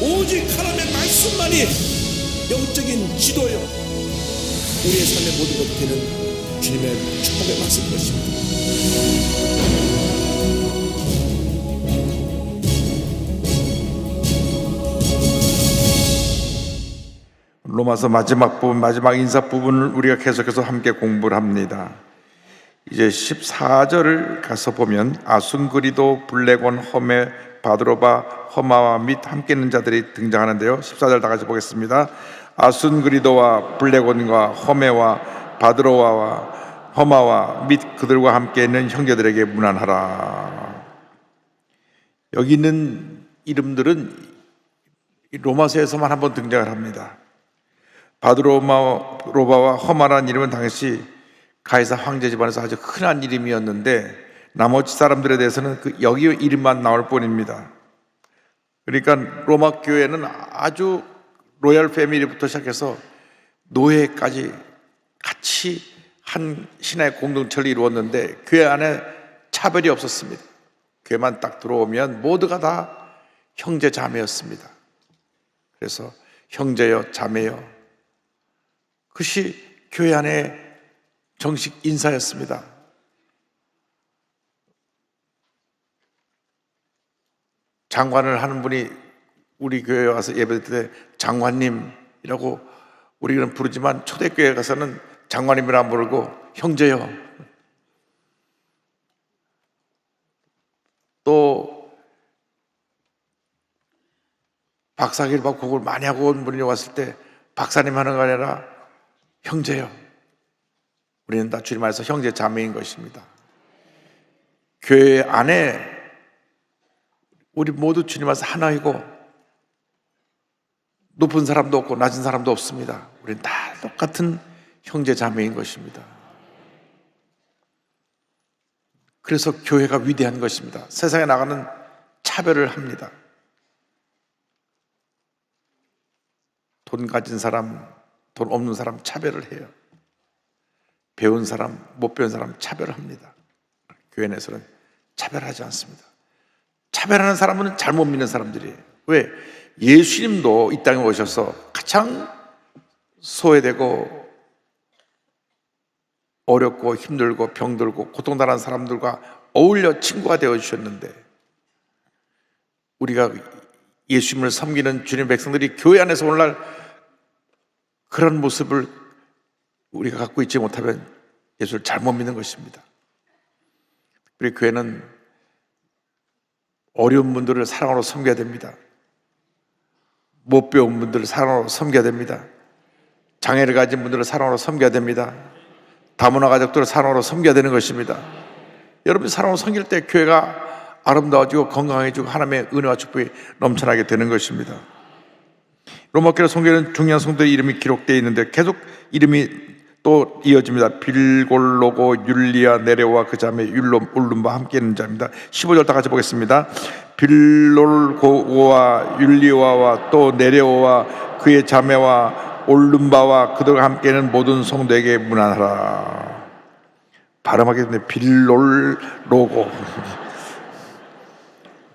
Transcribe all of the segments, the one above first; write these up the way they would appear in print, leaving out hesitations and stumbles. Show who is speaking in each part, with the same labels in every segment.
Speaker 1: 오직 하나님의 말씀만이 영적인 지도요, 우리의 삶의 모든 것이 되는 주님의 축복의 말씀인 것입니다.
Speaker 2: 로마서 마지막 부분, 마지막 인사 부분을 우리가 계속해서 함께 공부를 합니다. 이제 14절을 가서 보면 아순그리도, 블레곤, 허메, 바드로바, 허마와 및 함께 있는 자들이 등장하는데요. 14절 다 같이 보겠습니다. 아순그리도와 블레곤과 허메와 바드로와와 허마와 및 그들과 함께 있는 형제들에게 문안하라. 여기 있는 이름들은 로마서에서만 한번 등장을 합니다. 바드로바와 허마라는 이름은 당시 가이사 황제 집안에서 아주 흔한 이름이었는데 나머지 사람들에 대해서는 여기 이름만 나올 뿐입니다. 그러니까 로마 교회는 아주 로얄 패밀리부터 시작해서 노예까지 같이 한 신화의 공동체를 이루었는데 교회 안에 차별이 없었습니다. 교회만 딱 들어오면 모두가 다 형제 자매였습니다. 그래서 형제여 자매여, 그것이 교회 안에 정식 인사였습니다. 장관을 하는 분이 우리 교회에 와서 예배드릴 때 장관님이라고 우리는 부르지만 초대교회 가서는 장관님이라 안 부르고 형제요. 또 박사기를 공부를 많이 하고 온 분이 왔을 때 박사님 하는 거 아니라 형제요. 우리는 다 주님 안에서 형제 자매인 것입니다. 교회 안에 우리 모두 주님 안에서 하나이고 높은 사람도 없고 낮은 사람도 없습니다. 우리는 다 똑같은 형제 자매인 것입니다. 그래서 교회가 위대한 것입니다. 세상에 나가는 차별을 합니다. 돈 가진 사람, 돈 없는 사람 차별을 해요. 배운 사람, 못 배운 사람 차별을 합니다. 교회 내에서는 차별하지 않습니다. 차별하는 사람은 잘못 믿는 사람들이에요. 왜? 예수님도 이 땅에 오셔서 가장 소외되고 어렵고 힘들고 병들고 고통당하는 사람들과 어울려 친구가 되어주셨는데, 우리가 예수님을 섬기는 주님 백성들이 교회 안에서 오늘날 그런 모습을 우리가 갖고 있지 못하면 예수를 잘못 믿는 것입니다. 우리 교회는 어려운 분들을 사랑으로 섬겨야 됩니다. 못 배운 분들을 사랑으로 섬겨야 됩니다. 장애를 가진 분들을 사랑으로 섬겨야 됩니다. 다문화 가족들을 사랑으로 섬겨야 되는 것입니다. 여러분이 사랑으로 섬길 때 교회가 아름다워지고 건강해지고 하나님의 은혜와 축복이 넘쳐나게 되는 것입니다. 로마교회 성경에는 중요한 성도의 이름이 기록되어 있는데 계속 이름이 또 이어집니다. 빌골로고, 율리아, 네레오와 그 자매 울룸바 함께 있는 자입니다. 15절 다 같이 보겠습니다. 빌골고와 율리아와 또 네레오와 그의 자매와 올룸바와 그들과 함께 있는 모든 성도에게 문안하라. 발음하게 되는데 빌골로고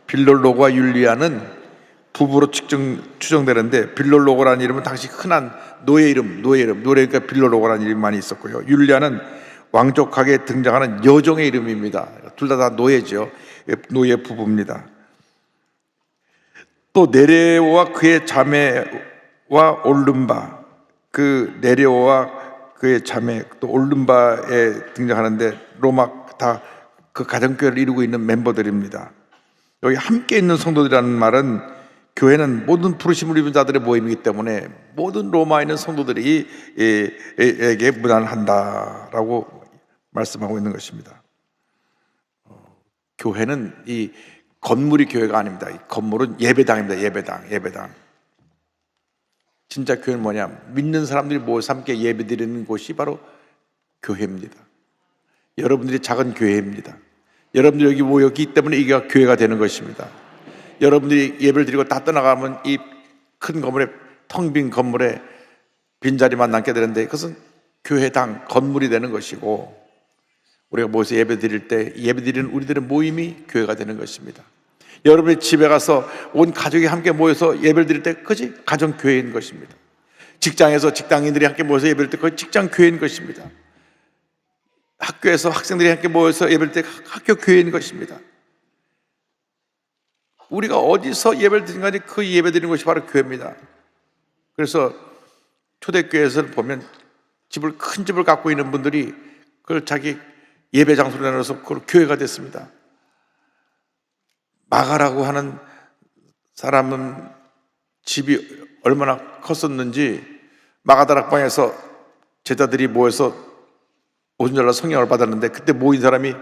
Speaker 2: 빌골로고와 율리아는 부부로 추정되는데, 빌롤로고라는 이름은 당시 흔한 노예 이름, 노예니까 빌롤로고라는 이름이 많이 있었고요. 율리아는 왕족하게 등장하는 여종의 이름입니다. 둘 다 노예죠. 노예 부부입니다. 또 네레오와 그의 자매와 올룸바, 그 네레오와 그의 자매 또 올룸바에 등장하는데 로마 다 그 가정교회를 이루고 있는 멤버들입니다. 여기 함께 있는 성도들이라는 말은 교회는 모든 부르심을 입은 자들의 모임이기 때문에 모든 로마에 있는 성도들이 에게 문안한다라고 말씀하고 있는 것입니다. 교회는 이 건물이 교회가 아닙니다. 이 건물은 예배당입니다. 예배당. 진짜 교회는 뭐냐? 믿는 사람들이 모여서 함께 예배드리는 곳이 바로 교회입니다. 여러분들이 작은 교회입니다. 여러분들이 여기 모였기 때문에 이게 교회가 되는 것입니다. 여러분들이 예배를 드리고 다 떠나가면 이 큰 건물에, 텅 빈 건물에 빈자리만 남게 되는데, 그것은 교회당, 건물이 되는 것이고, 우리가 모여서 예배 드릴 때 예배 드리는 우리들의 모임이 교회가 되는 것입니다. 여러분이 집에 가서 온 가족이 함께 모여서 예배를 드릴 때 그것이 가정교회인 것입니다. 직장에서 직장인들이 함께 모여서 예배를 드릴 때 그것이 직장교회인 것입니다. 학교에서 학생들이 함께 모여서 예배를 드릴 때 학교교회인 것입니다. 우리가 어디서 예배를 드리는 간에 그 예배 드리는 것이 바로 교회입니다. 그래서 초대교회에서 보면 큰 집을 갖고 있는 분들이 그걸 자기 예배 장소로 나눠서 그걸 교회가 됐습니다. 마가라고 하는 사람은 집이 얼마나 컸었는지 마가다락방에서 제자들이 모여서 오순절날 성령을 받았는데 그때 모인 사람이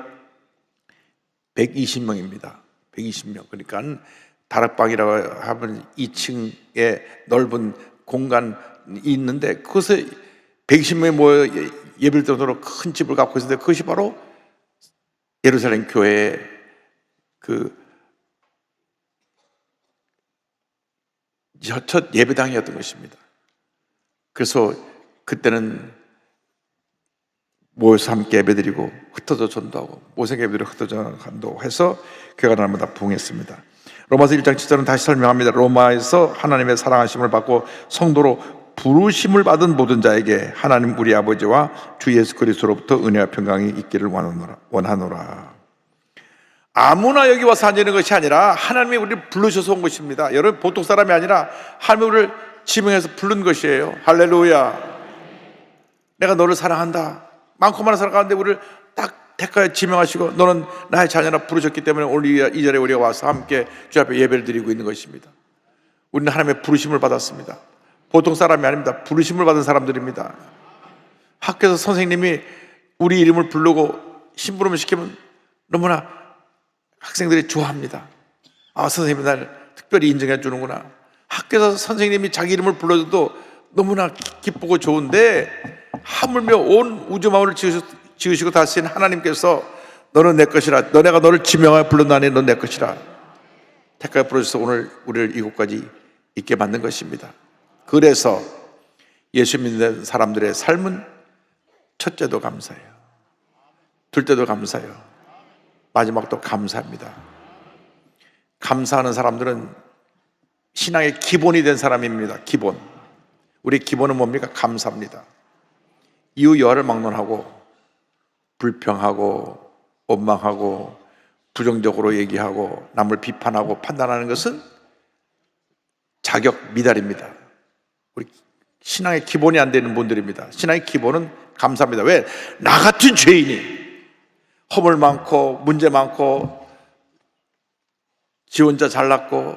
Speaker 2: 120명입니다. 120명. 그러니까 다락방이라고 하면 2층에 넓은 공간이 있는데 그것에 120명이 모여 예배를 드리도록 큰 집을 갖고 있었는데 그것이 바로 예루살렘 교회의 첫 예배당이었던 것입니다. 그래서 그때는 모여서 함께 예배드리고 흩어져 전도하고 모생 예배드리고 흩어져 전도해서 교회가 날마다 부흥했습니다. 로마서 1장 7절은 다시 설명합니다. 로마에서 하나님의 사랑하심을 받고 성도로 부르심을 받은 모든 자에게 하나님 우리 아버지와 주 예수 그리스도로부터 은혜와 평강이 있기를 원하노라. 아무나 여기 와서 앉는 것이 아니라 하나님이 우리를 부르셔서 온 것입니다. 여러분 보통 사람이 아니라 하나님이 우리를 지명해서 부른 것이에요. 할렐루야. 내가 너를 사랑한다. 많고 많은 사랑하는데 우리를 딱 택하여 지명하시고 너는 나의 자녀라 부르셨기 때문에 오늘 이 자리에 우리가 와서 함께 주 앞에 예배를 드리고 있는 것입니다. 우리는 하나님의 부르심을 받았습니다. 보통 사람이 아닙니다. 부르심을 받은 사람들입니다. 학교에서 선생님이 우리 이름을 부르고 심부름을 시키면 너무나 학생들이 좋아합니다. 아, 선생님이 날 특별히 인정해 주는구나. 학교에서 선생님이 자기 이름을 불러줘도 너무나 기쁘고 좋은데 하물며 온 우주 만물을 지으시고 다스린 하나님께서 너는 내 것이라, 너네가 너를 지명하여 불렀나니 넌 내 것이라 택하여 부르셔서 오늘 우리를 이곳까지 있게 만든 것입니다. 그래서 예수 믿는 사람들의 삶은 첫째도 감사해요, 둘째도 감사해요, 마지막도 감사합니다. 감사하는 사람들은 신앙의 기본이 된 사람입니다. 기본. 우리 기본은 뭡니까? 감사합니다. 이유 여하를 막론하고 불평하고 원망하고 부정적으로 얘기하고 남을 비판하고 판단하는 것은 자격 미달입니다. 우리 신앙의 기본이 안 되는 분들입니다. 신앙의 기본은 감사합니다. 왜? 나 같은 죄인이 허물 많고 문제 많고 지 혼자 잘났고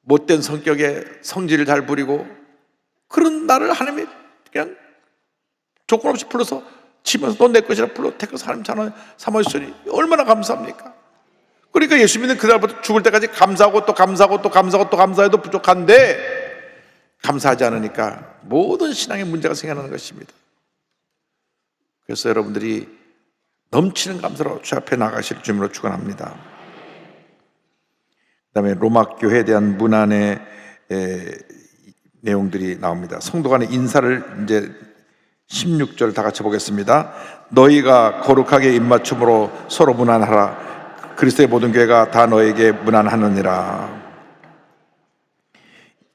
Speaker 2: 못된 성격에 성질을 잘 부리고 그런 나를 하나님이 그냥 조건 없이 불러서 치면서 넌 내 것이라 불러 택해서 하나님 자녀 삼으셨으니 얼마나 감사합니까? 그러니까 예수 믿는 그날부터 죽을 때까지 감사하고 또 감사하고 또 감사하고 또 감사해도 부족한데 감사하지 않으니까 모든 신앙의 문제가 생겨나는 것입니다. 그래서 여러분들이 넘치는 감사로 주 앞에 나가실 주님으로 축원합니다. 그다음에 로마 교회에 대한 문안의 내용들이 나옵니다. 성도 간의 인사를 이제 16절 다 같이 보겠습니다. 너희가 거룩하게 입맞춤으로 서로 문안하라. 그리스도의 모든 교회가 다 너에게 문안하느니라.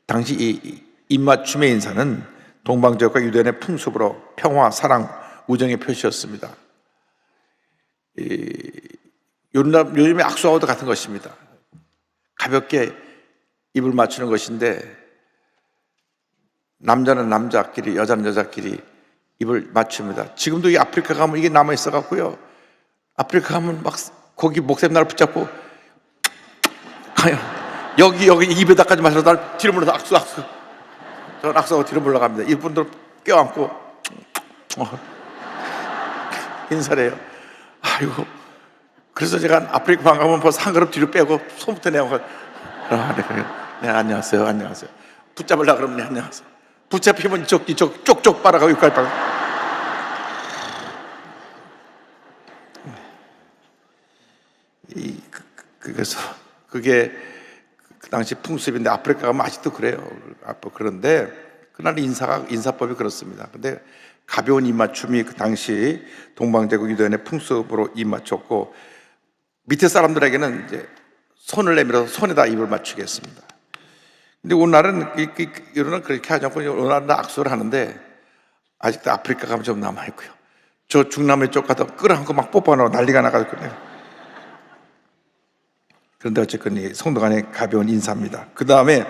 Speaker 2: 당시 이 입맞춤의 인사는 동방지역과 유대인의 풍습으로 평화, 사랑, 우정의 표시였습니다. 요즘에 악수하고도 같은 것입니다. 가볍게 입을 맞추는 것인데 남자는 남자끼리, 여자는 여자끼리 입을 맞춥니다. 지금도 이 아프리카 가면 이게 남아 있어 갖고요. 아프리카 가면 막 거기 목샘날 붙잡고 여기 입에다까지 마셔서 날 뒤로 물러서 악수. 저는 악수하고 뒤로 물러갑니다. 이분들 껴안고 인사를 해요. 아이고. 그래서 제가 아프리카 가면 벌써 한 그릇 뒤로 빼고 손부터 내고 네, 안녕하세요. 붙잡으려고 그러면 네, 안녕하세요. 붙잡히면 이쪽 쪽쪽 빨아가고 여기까지 빨아. 그래서 그게 그 당시 풍습인데 아프리카 가면 아직도 그래요. 그런데 그날 인사법이 그렇습니다. 근데 가벼운 입맞춤이 그 당시 동방제국 유대인의 풍습으로 입맞췄고 밑에 사람들에게는 이제 손을 내밀어서 손에다 입을 맞추게 했습니다. 근데 오늘날은 이런 그렇게 하지 않고 오늘날은 악수를 하는데 아직도 아프리카 가면 좀 남아있고요. 저 중남미 쪽 가서 끌어안고 막 뽀뽀하고 난리가 나가지고. 그런데 어쨌건 이 성도 간의 가벼운 인사입니다. 그 다음에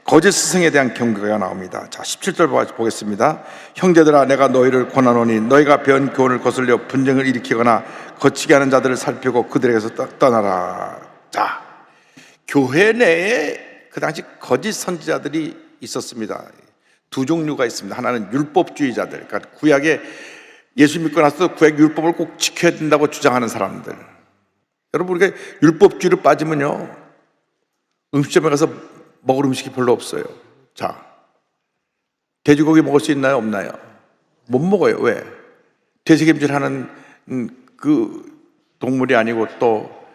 Speaker 2: 거짓 스승에 대한 경고가 나옵니다. 자, 17절 보겠습니다. 형제들아, 내가 너희를 권하노니 너희가 배운 교훈을 거슬려 분쟁을 일으키거나 거치게 하는 자들을 살피고 그들에게서 떠나라. 자, 교회 내에 그 당시 거짓 선지자들이 있었습니다. 두 종류가 있습니다. 하나는 율법주의자들, 그러니까 구약에 예수 믿고 나서 구약 율법을 꼭 지켜야 된다고 주장하는 사람들. 여러분, 우리가 율법주의로 빠지면요, 음식점에 가서 먹을 음식이 별로 없어요. 자, 돼지고기 먹을 수 있나요? 없나요? 못 먹어요. 왜? 돼지김질하는 그 동물이 아니고 또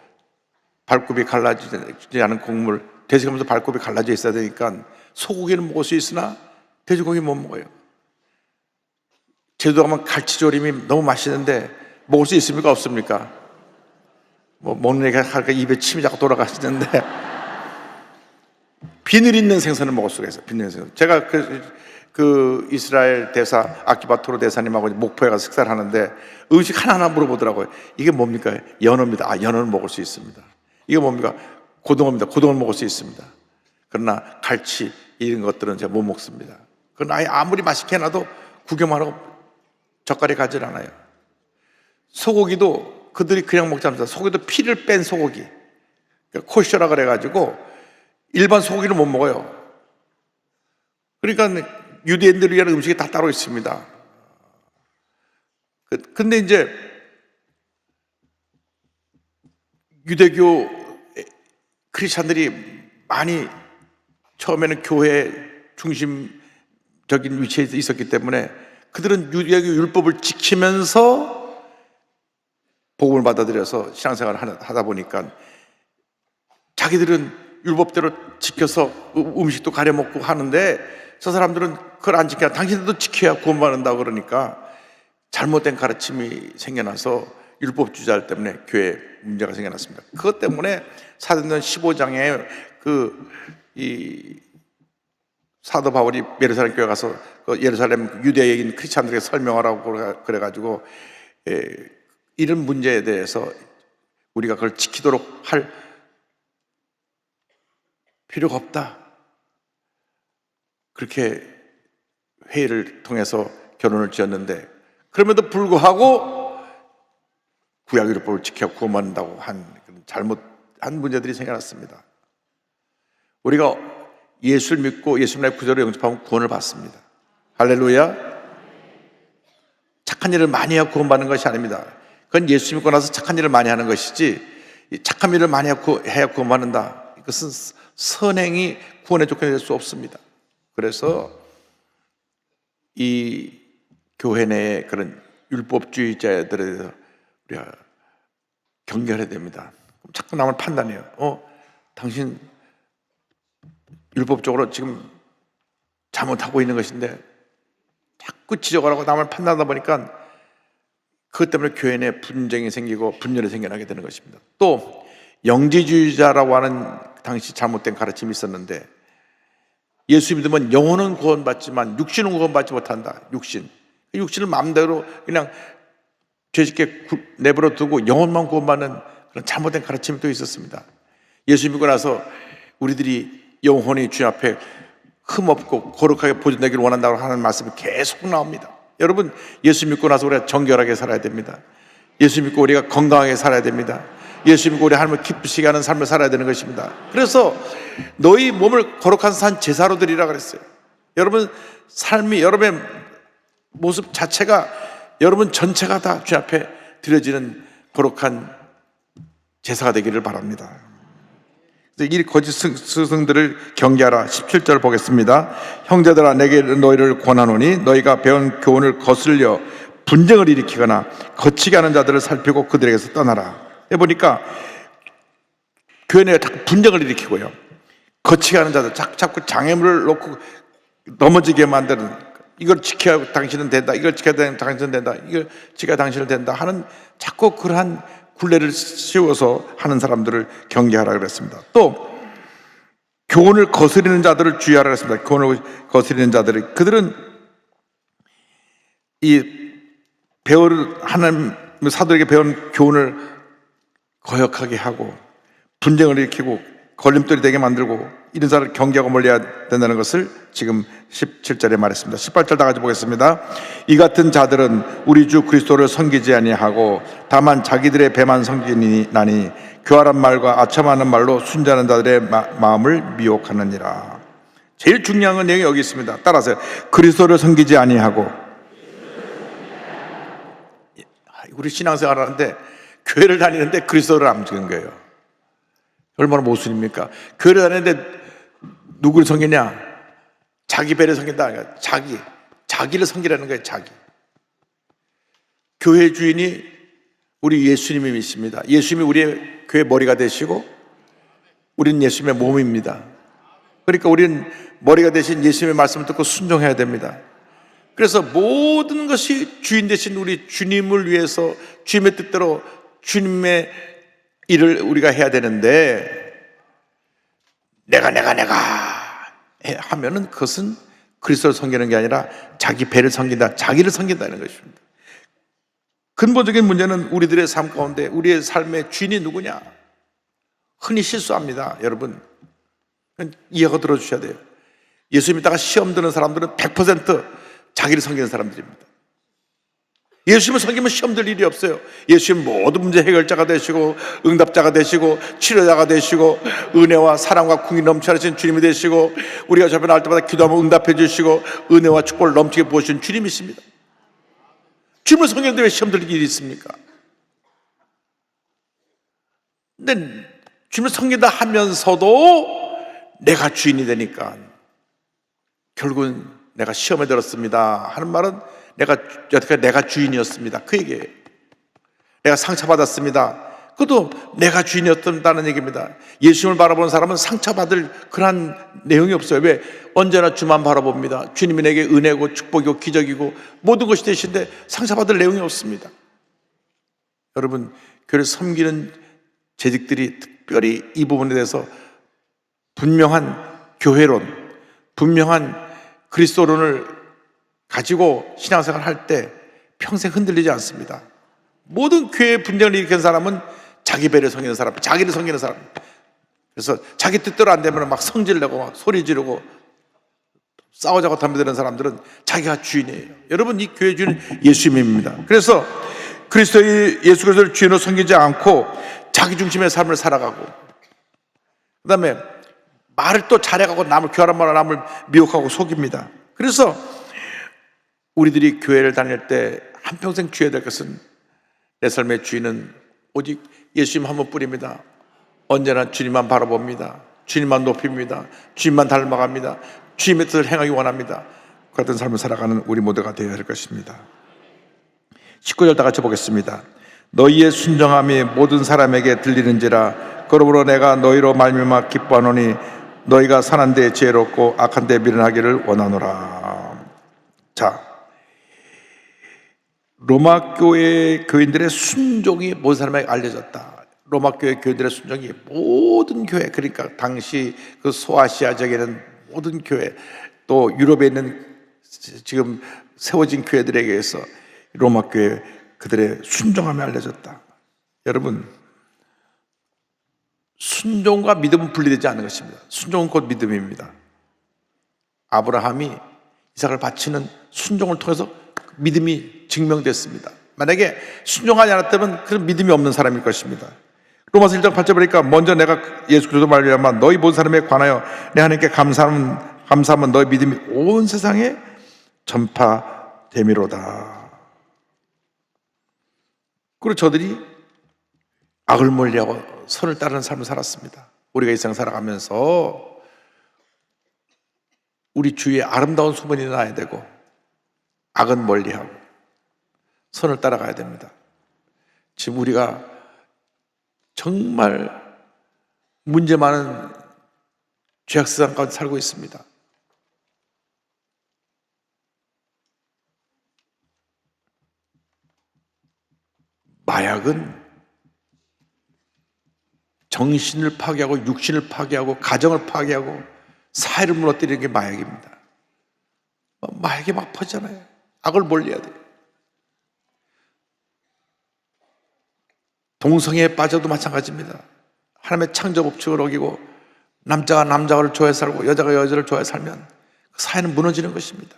Speaker 2: 발굽이 갈라지지 않은 곡물, 돼지가면서 발굽이 갈라져 있어야 되니까 소고기는 먹을 수 있으나 돼지고기 못 먹어요. 제주도 가면 갈치조림이 너무 맛있는데 먹을 수 있습니까? 없습니까? 뭐 먹는 얘기가 하니까 입에 침이 자꾸 돌아가시는데 비늘 있는 생선을 먹을 수가 있어요. 비늘 있는 생선. 제가 그 이스라엘 대사 아키바토로 대사님하고 목포에 가서 식사를 하는데 음식 하나하나 물어보더라고요. 이게 뭡니까? 연어입니다. 아, 연어는 먹을 수 있습니다. 이게 뭡니까? 고등어입니다. 고등어는 먹을 수 있습니다. 그러나 갈치 이런 것들은 제가 못 먹습니다. 그러나 아무리 맛있게 해놔도 구경만 하고 젓갈이 가질 않아요. 소고기도 그들이 그냥 먹지 않습니다. 소고기도 피를 뺀 소고기, 코셔라 그래가지고 일반 소고기를 못 먹어요. 그러니까 유대인들을 위한 음식이 다 따로 있습니다. 근데 이제 유대교 크리스찬들이 많이 처음에는 교회 중심적인 위치에 있었기 때문에 그들은 유대교 율법을 지키면서 복음을 받아들여서 신앙생활을 하다 보니까 자기들은 율법대로 지켜서 음식도 가려 먹고 하는데 저 사람들은 그걸 안 지켜야, 당신들도 지켜야 구원받는다고 그러니까 잘못된 가르침이 생겨나서 율법주의자 때문에 교회에 문제가 생겨났습니다. 그것 때문에 사도행전 15장에 이 사도 바울이 예루살렘 교회 가서 그 예루살렘 유대인 크리스찬들에게 설명하라고 그래가지고 이런 문제에 대해서 우리가 그걸 지키도록 할 필요가 없다, 그렇게 회의를 통해서 결론을 지었는데, 그럼에도 불구하고 구약율법을 지켜 구원받는다고 한 잘못한 문제들이 생겨났습니다. 우리가 예수를 믿고 예수님의 구조를 영접하면 구원을 받습니다. 할렐루야. 착한 일을 많이 해야 구원받는 것이 아닙니다. 그건 예수 믿고 나서 착한 일을 많이 하는 것이지, 착한 일을 많이 해야 구원받는다, 이것은 선행이 구원의 조건이 될 수 없습니다. 그래서 이 교회 내에 그런 율법주의자들에 대해서 우리가 경계해야 됩니다. 자꾸 남을 판단해요. 당신 율법적으로 지금 잘못하고 있는 것인데 자꾸 지적을 하고 남을 판단하다 보니까 그것 때문에 교회 내에 분쟁이 생기고 분열이 생겨나게 되는 것입니다. 또 영지주의자라고 하는 당시 잘못된 가르침이 있었는데, 예수 믿으면 영혼은 구원받지만 육신은 구원받지 못한다. 육신을 마음대로 그냥 죄짓게 내버려 두고 영혼만 구원받는 그런 잘못된 가르침이 또 있었습니다. 예수 믿고 나서 우리들이 영혼이 주님 앞에 흠없고 거룩하게 보존되기를 원한다고 하는 말씀이 계속 나옵니다. 여러분, 예수 믿고 나서 우리가 정결하게 살아야 됩니다. 예수 믿고 우리가 건강하게 살아야 됩니다. 예수 믿고 우리 하나님을 기쁘시게 하는 삶을 살아야 되는 것입니다. 그래서 너희 몸을 거룩한 산 제사로 드리라 그랬어요. 여러분 삶이, 여러분의 모습 자체가, 여러분 전체가 다 주님 앞에 드려지는 거룩한 제사가 되기를 바랍니다. 이 거짓 스승들을 경계하라. 17절 보겠습니다. 형제들아, 내게 너희를 권하노니 너희가 배운 교훈을 거슬려 분쟁을 일으키거나 거치게 하는 자들을 살피고 그들에게서 떠나라. 해보니까 교회 내에 자꾸 분쟁을 일으키고요, 거치게 하는 자들, 자꾸 장애물을 놓고 넘어지게 만드는, 이걸 지켜야 당신은 된다, 이걸 지켜야 당신은 된다, 이걸 지켜야 당신은 된다 하는 자꾸 그러한 분례를 씌워서 하는 사람들을 경계하라 그랬습니다. 또 교훈을 거스리는 자들을 주의하라 그랬습니다. 교훈을 거스리는 자들을, 그들은 이 하나님 사도에게 배운 교훈을 거역하게 하고 분쟁을 일으키고 걸림돌이 되게 만들고 이런 사람을 경계하고 멀리해야 된다는 것을 지금 17절에 말했습니다. 18절 다 같이 보겠습니다. 이 같은 자들은 우리 주 그리스도를 섬기지 아니하고 다만 자기들의 배만 섬기나니 교활한 말과 아첨하는 말로 순전한 자들의 마음을 미혹하느니라. 제일 중요한 건 내용이 여기 있습니다. 따라서 그리스도를 섬기지 아니하고, 우리 신앙생활 하는데 교회를 다니는데 그리스도를 안 믿는 거예요. 얼마나 모순입니까? 교회를 다니는데 누구를 섬기냐? 자기 배를 섬긴다. 자기를 섬기라는 거예요. 교회 주인이 우리 예수님이 믿습니다. 예수님이 우리의 교회 머리가 되시고 우리는 예수님의 몸입니다. 그러니까 우리는 머리가 되신 예수님의 말씀을 듣고 순종해야 됩니다. 그래서 모든 것이 주인 되신 우리 주님을 위해서 주님의 뜻대로 주님의 일을 우리가 해야 되는데, 내가 하면은 그것은 그리스도를 섬기는 게 아니라 자기 배를 섬긴다, 자기를 섬긴다는 것입니다. 근본적인 문제는 우리들의 삶 가운데 우리의 삶의 주인이 누구냐? 흔히 실수합니다. 여러분 이해가 들어주셔야 돼요. 예수 믿다가 시험 드는 사람들은 100% 자기를 섬기는 사람들입니다. 예수님을 섬기면 시험 들 일이 없어요. 예수님 모든 문제 해결자가 되시고 응답자가 되시고 치료자가 되시고 은혜와 사랑과 궁이 넘쳐나신 주님이 되시고 우리가 저변 할 때마다 기도하면 응답해 주시고 은혜와 축복을 넘치게 부어주신 주님이십니다. 주님을 섬기는데 왜 시험 들 일이 있습니까? 근데 주님을 섬긴다 하면서도 내가 주인이 되니까 결국은 내가 시험에 들었습니다 하는 말은 여태까지 내가 주인이었습니다, 그 얘기예요. 내가 상처받았습니다, 그것도 내가 주인이었다는 얘기입니다. 예수님을 바라보는 사람은 상처받을 그런 내용이 없어요. 왜? 언제나 주만 바라봅니다. 주님이 내게 은혜고 축복이고 기적이고 모든 것이 되신데 상처받을 내용이 없습니다. 여러분, 교회를 섬기는 재직들이 특별히 이 부분에 대해서 분명한 교회론, 분명한 그리스도론을 가지고 신앙생활을 할 때 평생 흔들리지 않습니다. 모든 교회의 분쟁을 일으키는 사람은 자기 배를 섬기는 사람, 자기를 섬기는 사람. 그래서 자기 뜻대로 안 되면 막 성질내고 막 소리 지르고 싸우자고 덤벼드는 사람들은 자기가 주인이에요. 여러분, 이 교회 주인은 예수님입니다. 그래서 예수 그리스도를 주인으로 섬기지 않고 자기 중심의 삶을 살아가고, 그 다음에 말을 또 잘해가고 남을 교활한 말로 남을 미혹하고 속입니다. 그래서 우리들이 교회를 다닐 때 한평생 주의해야 될 것은, 내 삶의 주인은 오직 예수님 한 분뿐입니다. 언제나 주님만 바라봅니다. 주님만 높입니다. 주님만 닮아갑니다. 주님의 뜻을 행하기 원합니다. 그 같은 삶을 살아가는 우리 모두가 되어야 할 것입니다. 19절 다 같이 보겠습니다. 너희의 순정함이 모든 사람에게 들리는지라. 그러므로 내가 너희로 말미암아 기뻐하노니 너희가 선한 데 지혜롭고 악한 데 미련하기를 원하노라. 자, 로마 교회 교인들의 순종이 모든 사람에게 알려졌다. 로마 교회 교인들의 순종이 모든 교회, 그러니까 당시 그 소아시아 지역에는 모든 교회, 또 유럽에 있는 지금 세워진 교회들에게 의해서 로마 교회 그들의 순종함이 알려졌다. 여러분, 순종과 믿음은 분리되지 않는 것입니다. 순종은 곧 믿음입니다. 아브라함이 이삭을 바치는 순종을 통해서 믿음이 증명됐습니다. 만약에 순종하지 않았다면 그런 믿음이 없는 사람일 것입니다. 로마서 1장 8절 보니까 먼저 내가 예수 그리스도 말미암아 너희 모든 사람에 관하여 내 하나님께 감사하면 너희 믿음이 온 세상에 전파됨이로다. 그리고 저들이 악을 멀리하고 선을 따르는 삶을 살았습니다. 우리가 이 세상 살아가면서 우리 주위에 아름다운 소문이 나야 되고 악은 멀리하고 선을 따라가야 됩니다. 지금 우리가 정말 문제 많은 죄악세상 가운데 살고 있습니다. 마약은 정신을 파괴하고 육신을 파괴하고 가정을 파괴하고 사회를 무너뜨리는 게 마약입니다. 마약이 막 퍼지잖아요. 악을 멀리해야 돼요. 동성애에 빠져도 마찬가지입니다. 하나님의 창조 법칙을 어기고 남자가 남자를 좋아해 살고 여자가 여자를 좋아해 살면 그 사회는 무너지는 것입니다.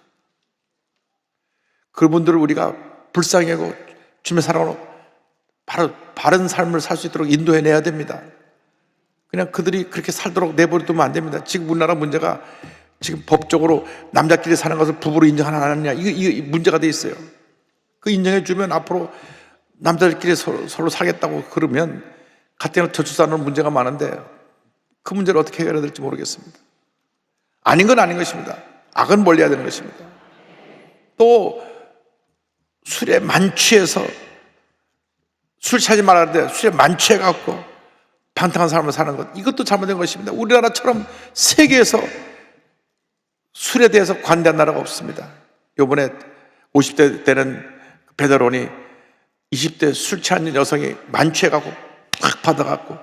Speaker 2: 그분들을 우리가 불쌍히 하고 주님의 사랑으로 바로 바른 삶을 살 수 있도록 인도해내야 됩니다. 그냥 그들이 그렇게 살도록 내버려두면 안 됩니다. 지금 우리나라 문제가 지금 법적으로 남자끼리 사는 것을 부부로 인정하느냐 안 하느냐 이게 문제가 돼 있어요. 그 인정해 주면 앞으로 남자들끼리 서로 살겠다고 그러면 가뜩이나 저출산으로 문제가 많은데 그 문제를 어떻게 해결해야 될지 모르겠습니다. 아닌 건 아닌 것입니다. 악은 멀리해야 되는 것입니다. 또 술에 만취해서 술 취하지 말아야 돼. 술에 만취해갖고 방탕한 삶을 사는 것, 이것도 잘못된 것입니다. 우리나라처럼 세계에서 술에 대해서 관대한 나라가 없습니다. 요번에 50대 되는 베드로니 20대 술 취한 여성이 만취해갖고 탁 받아갖고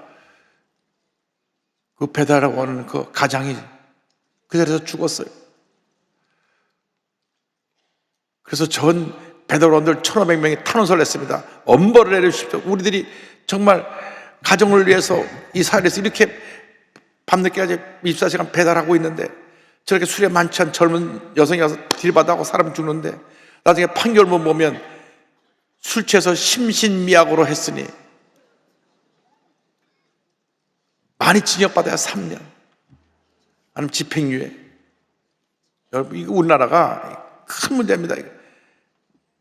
Speaker 2: 그 베드로라고 하는 그 가장이 그 자리에서 죽었어요. 그래서 전 베드로원들 1,500명이 탄원서를 냈습니다. 엄벌을 내려주십시오. 우리들이 정말 가정을 위해서 이 사회에서 이렇게 밤늦게까지 24시간 배달하고 있는데 저렇게 술에 만취한 젊은 여성이 와서 들이받아하고 사람 죽는데 나중에 판결문 보면 술 취해서 심신미약으로 했으니 많이 징역받아야 3년 아니면 집행유예. 여러분, 이거 우리나라가 큰 문제입니다.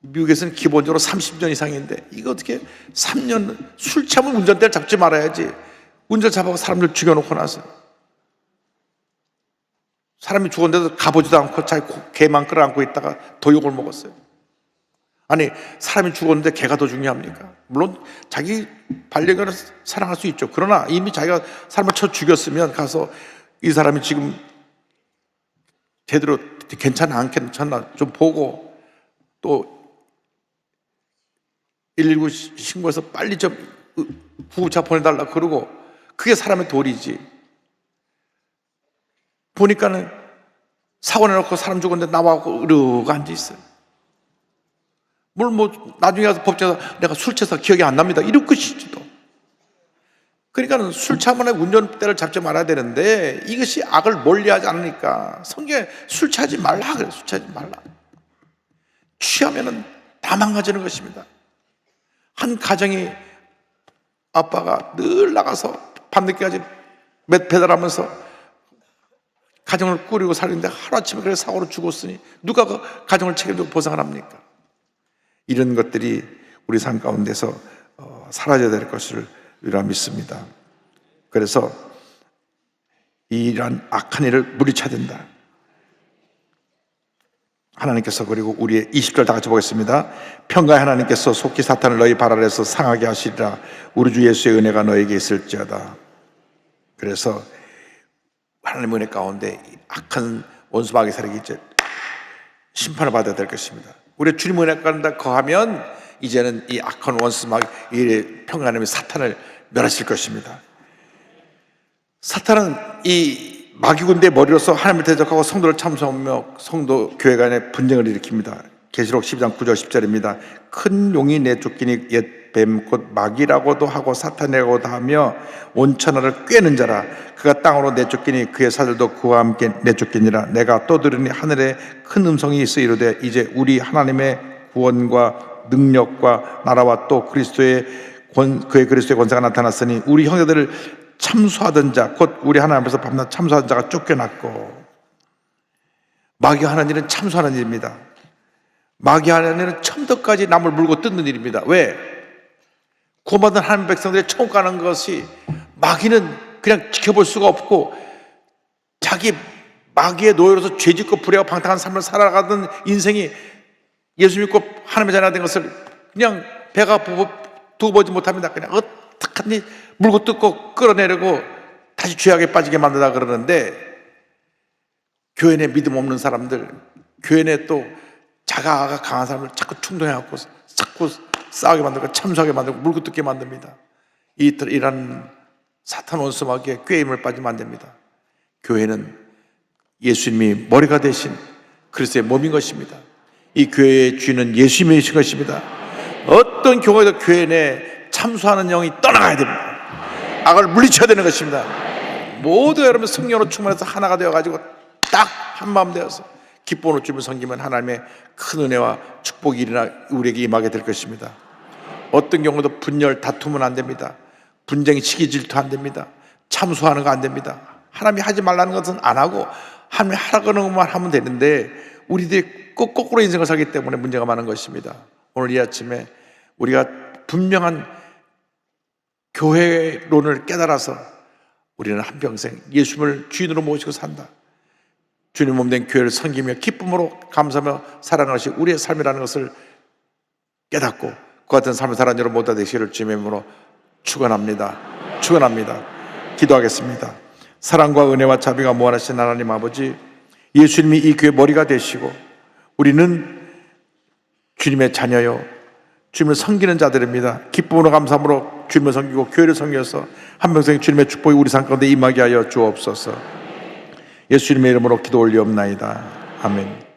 Speaker 2: 미국에서는 기본적으로 30년 이상인데 이거 어떻게 3년. 술 취하면 운전대를 잡지 말아야지 운전 잡아서 사람들 죽여놓고 나서 사람이 죽었는데도 가보지도 않고 자기 개만 끌어안고 있다가 더 욕을 먹었어요. 아니, 사람이 죽었는데 개가 더 중요합니까? 물론 자기 반려견을 사랑할 수 있죠. 그러나 이미 자기가 사람을 쳐 죽였으면 가서 이 사람이 지금 제대로 괜찮아 안 괜찮나 좀 보고 또 119 신고해서 빨리 좀 구급차 보내달라 그러고, 그게 사람의 도리지. 보니까는 사고 내놓고 사람 죽었는데 나와갖고 으르고 앉아있어요. 뭘 나중에 가서 법정에서 내가 술 취해서 기억이 안 납니다 이럴 것이지도. 그러니까 술 취하면 운전대를 잡지 말아야 되는데 이것이 악을 멀리하지 않으니까 성경에 술 취하지 말라 그래요. 술 취하지 말라. 취하면은 다 망가지는 것입니다. 한 가정이 아빠가 늘 나가서 밤늦게까지 배달하면서 가정을 꾸리고 살리는데 하루아침에 그래 사고로 죽었으니 누가 그 가정을 책임지고 보상을 합니까? 이런 것들이 우리 삶 가운데서 사라져야 될 것을 우리가 믿습니다. 그래서 이러한 악한 일을 물리쳐야 된다. 하나님께서, 그리고 우리의 20절 다 같이 보겠습니다. 평가의 하나님께서 속히 사탄을 너희 발 아래에서 상하게 하시리라. 우리 주 예수의 은혜가 너에게 있을지어다. 그래서 하나님의 은혜 가운데 악한 원수 마귀 세력이 이제 심판을 받아야 될 것입니다. 우리 주님의 은혜 가운데 거하면 이제는 이 악한 원수 마귀, 이 평강의 하나님이 사탄을 멸하실 것입니다. 사탄은 이 마귀 군대의 머리로서 하나님을 대적하고 성도를 참소하며 성도 교회 간의 분쟁을 일으킵니다. 계시록 12장 9절 10절입니다. 큰 용이 내쫓기니 옛 뱀 곧 마귀라고도 하고 사탄이라고도 하며 온 천하를 꿰는 자라. 그가 땅으로 내쫓기니 그의 사들도 그와 함께 내쫓기니라. 내가 또 들으니 하늘에 큰 음성이 있어 이르되 이제 우리 하나님의 구원과 능력과 나라와 또 그리스도의 그의 그리스도의 권세가 나타났으니 우리 형제들을 참수하던 자, 곧 우리 하나님 앞에서 밤낮 참수하던 자가 쫓겨났고. 마귀가 하는 일은 참수하는 일입니다. 마귀가 하는 일은 처음부터까지 남을 물고 뜯는 일입니다. 왜? 구원받은 하나님 백성들의 천국 가는 것이 마귀는 그냥 지켜볼 수가 없고 자기 마귀의 노예로서 죄짓고 불의하고 방탕한 삶을 살아가던 인생이 예수 믿고 하나님의 자녀가 된 것을 그냥 배가 두고 보지 못합니다. 그냥 어떡하니 물고 뜯고 끌어내려고 다시 죄악에 빠지게 만들다 그러는데, 교회 내 믿음 없는 사람들, 교회 내 또 자가가 강한 사람을 자꾸 충동해갖고 자꾸 싸우게 만들고 참수하게 만들고 물고 뜯게 만듭니다. 이런 사탄 원수마귀의 꾀에 힘을 빠지면 안 됩니다. 교회는 예수님이 머리가 되신 그리스도의 몸인 것입니다. 이 교회의 주인은 예수님이신 것입니다. 어떤 경우에도 교회 내에 참소하는 영이 떠나가야 됩니다. 악을 물리쳐야 되는 것입니다. 모두 여러분 성령으로 충만해서 하나가 되어가지고 딱 한마음 되어서 기쁨으로 주님을 섬기면 하나님의 큰 은혜와 축복이 일어나 우리에게 임하게 될 것입니다. 어떤 경우도 분열, 다투면 안 됩니다. 분쟁, 시기, 질투 안 됩니다. 참소하는 거 안 됩니다. 하나님이 하지 말라는 것은 안 하고 하나님이 하라고 하는 것만 하면 되는데 우리들이 거꾸로 인생을 살기 때문에 문제가 많은 것입니다. 오늘 이 아침에 우리가 분명한 교회론을 깨달아서 우리는 한평생 예수님을 주인으로 모시고 산다. 주님 몸된 교회를 섬기며 기쁨으로 감사하며 살아가시 우리의 삶이라는 것을 깨닫고 그 같은 삶을 살아가는 여러분 모두 되시기를 주님의 이름으로 축원합니다. 기도하겠습니다. 사랑과 은혜와 자비가 무한하신 하나님 아버지, 예수님이 이 교회 머리가 되시고 우리는 주님의 자녀요 주님을 섬기는 자들입니다. 기쁨으로 감사함으로 주님을 섬기고 교회를 섬겨서 한평생 주님의 축복이 우리 삶 가운데 임하게 하여 주옵소서. 예수님의 이름으로 기도 올리옵나이다. 아멘.